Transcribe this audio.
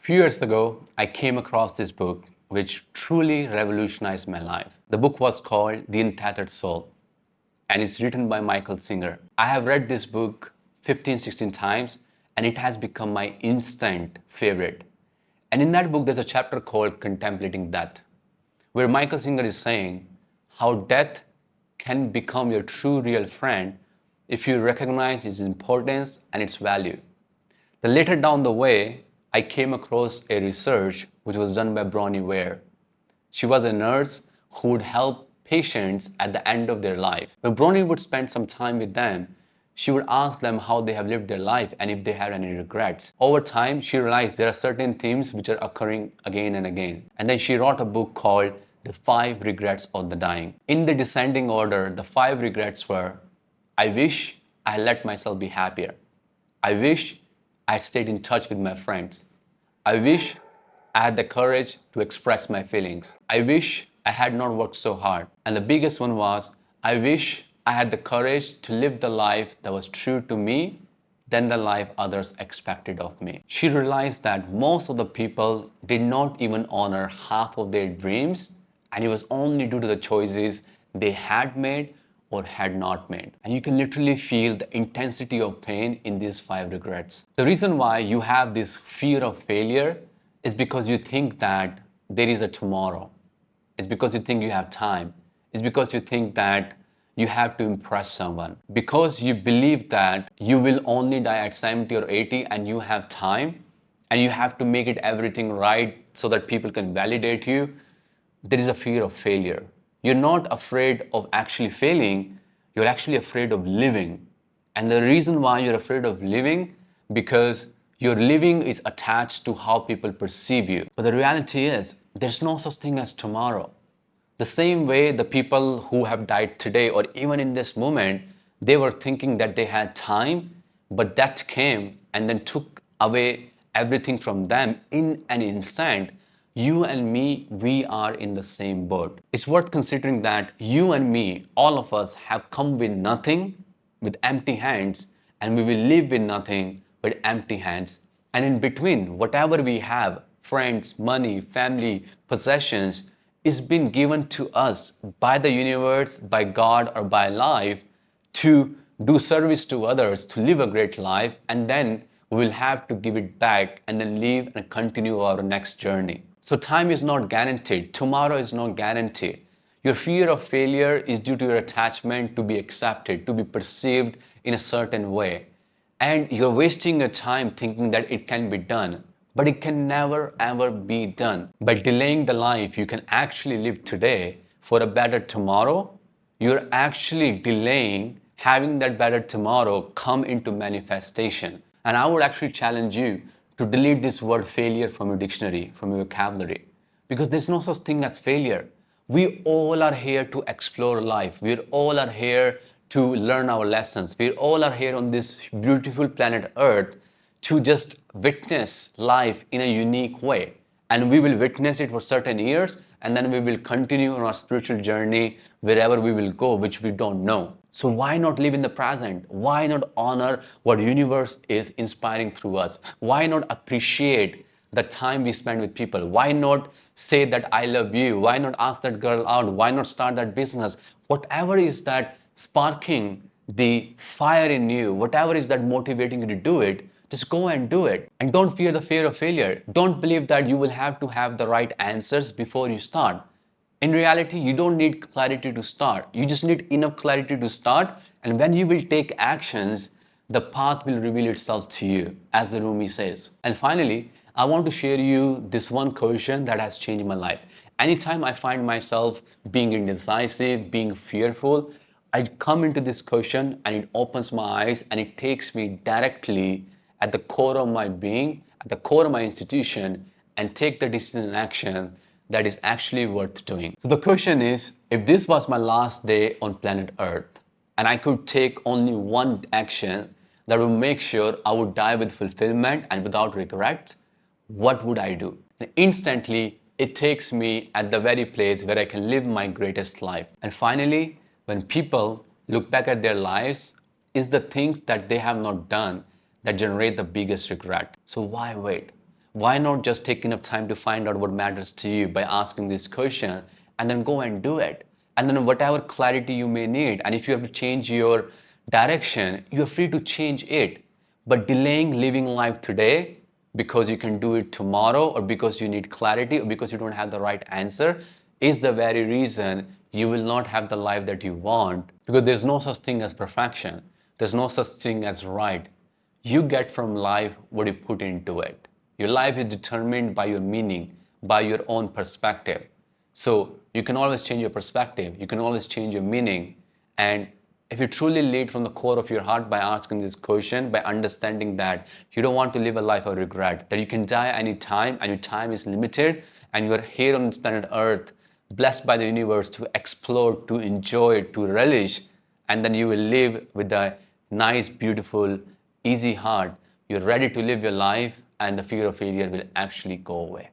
Few years ago, I came across this book which truly revolutionized my life. The book was called The Untethered Soul and it's written by Michael Singer. I have read this book 15, 16 times and it has become my instant favorite. And in that book, there's a chapter called Contemplating Death, where Michael Singer is saying how death can become your true, real friend if you recognize its importance and its value. Then later down the way, I came across a research which was done by Bronnie Ware. She was a nurse who would help patients at the end of their life. When Bronnie would spend some time with them, she would ask them how they have lived their life and if they had any regrets. Over time, she realized there are certain themes which are occurring again and again. And then she wrote a book called The 5 Regrets of the Dying. In the descending order, the 5 regrets were: I wish I let myself be happier. I wish I stayed in touch with my friends. I wish I had the courage to express my feelings. I wish I had not worked so hard. And the biggest one was, I wish I had the courage to live the life that was true to me than the life others expected of me. She realized that most of the people did not even honor half of their dreams, and it was only due to the choices they had made or had not made. And you can literally feel the intensity of pain in these 5 regrets. The reason why you have this fear of failure is because you think that there is a tomorrow. It's because you think you have time. It's because you think that you have to impress someone. Because you believe that you will only die at 70 or 80 and you have time and you have to make it everything right so that people can validate you, there is a fear of failure. You're not afraid of actually failing, you're actually afraid of living. And the reason why you're afraid of living, because your living is attached to how people perceive you. But the reality is, there's no such thing as tomorrow. The same way the people who have died today or even in this moment, they were thinking that they had time, but death came and then took away everything from them in an instant. You and me, we are in the same boat. It's worth considering that you and me, all of us, have come with nothing, with empty hands, and we will leave with nothing with empty hands. And in between, whatever we have, friends, money, family, possessions, is been given to us by the universe, by God, or by life to do service to others, to live a great life, and then we will have to give it back and then leave and continue our next journey. So time is not guaranteed. Tomorrow is not guaranteed. Your fear of failure is due to your attachment to be accepted, to be perceived in a certain way. And you're wasting your time thinking that it can be done, but it can never ever be done. By delaying the life you can actually live today for a better tomorrow, you're actually delaying having that better tomorrow come into manifestation. And I would actually challenge you to delete this word failure from your dictionary, from your vocabulary, because there's no such thing as failure. We all are here to explore life. We all are here to learn our lessons. We all are here on this beautiful planet Earth to just witness life in a unique way. And we will witness it for certain years, and then we will continue on our spiritual journey wherever we will go, which we don't know. So why not live in the present? Why not honor what universe is inspiring through us? Why not appreciate the time we spend with people? Why not say that I love you? Why not ask that girl out? Why not start that business? Whatever is that sparking the fire in you, whatever is that motivating you to do it, just go and do it. And don't fear the fear of failure. Don't believe that you will have to have the right answers before you start. In reality, you don't need clarity to start. You just need enough clarity to start. And when you will take actions, the path will reveal itself to you, as the Rumi says. And finally, I want to share you this one question that has changed my life. Anytime I find myself being indecisive, being fearful, I come into this question and it opens my eyes and it takes me directly at the core of my being, at the core of my institution, and take the decision and action that is actually worth doing. So the question is, if this was my last day on planet Earth and I could take only one action that would make sure I would die with fulfillment and without regret, what would I do? And instantly, it takes me at the very place where I can live my greatest life. And finally, when people look back at their lives, is the things that they have not done that generate the biggest regret. So why wait? Why not just take enough time to find out what matters to you by asking this question and then go and do it? And then whatever clarity you may need, and if you have to change your direction, you're free to change it. But delaying living life today because you can do it tomorrow, or because you need clarity, or because you don't have the right answer, is the very reason you will not have the life that you want. Because there's no such thing as perfection, there's no such thing as right. You get from life what you put into it. Your life is determined by your meaning, by your own perspective. So you can always change your perspective, you can always change your meaning. And if you truly lead from the core of your heart by asking this question, by understanding that you don't want to live a life of regret, that you can die anytime and your time is limited, and you're here on this planet Earth, blessed by the universe to explore, to enjoy, to relish, and then you will live with a nice, beautiful, easy heart. You're ready to live your life, and the fear of failure will actually go away.